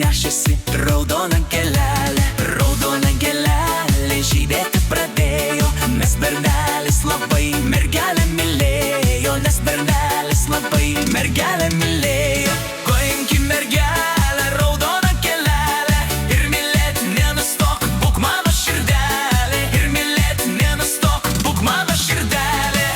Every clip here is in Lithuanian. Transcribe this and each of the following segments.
nešėsi raudona gėlelė. Raudona gėlelė žydėti pradėjo, nes bernelis labai mergelę mylėjo. Nes bernelis labai mergelę mylėjo. Paimki mergelę, raudoną gėlelę, ir mylėt nenustok, būk mano širdelė. Ir mylėt nenustok, būk mano širdelė.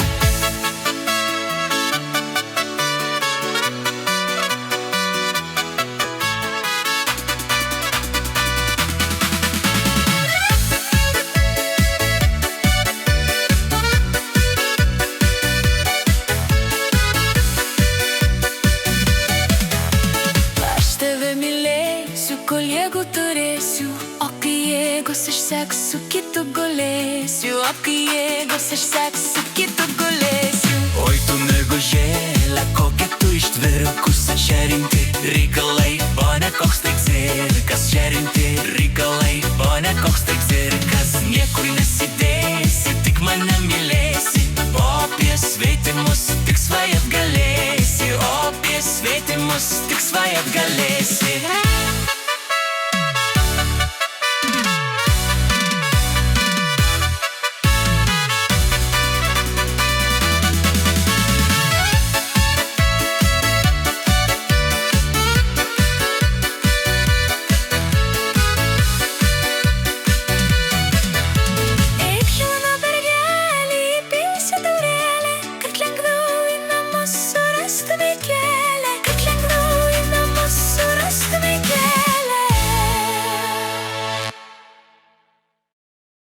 Tave mylėsiu, kol jėgų turėsiu, o kai jėgos išseksiu, kitu gulėsiu. O kai jėgos išseksiu, kitu gulėsiu. Oi tu mergužėlė, kokia tu ištvirkusi. Čia rimti reikalai, o ne koks tai cirkas. Čia rimti reikalai, o ne koks tai cirkas. Niekur nesidėsi, tik mane mylėsi, o apie svetimus tik svajat galėsi. O apie svetimus tik svajat galėsi.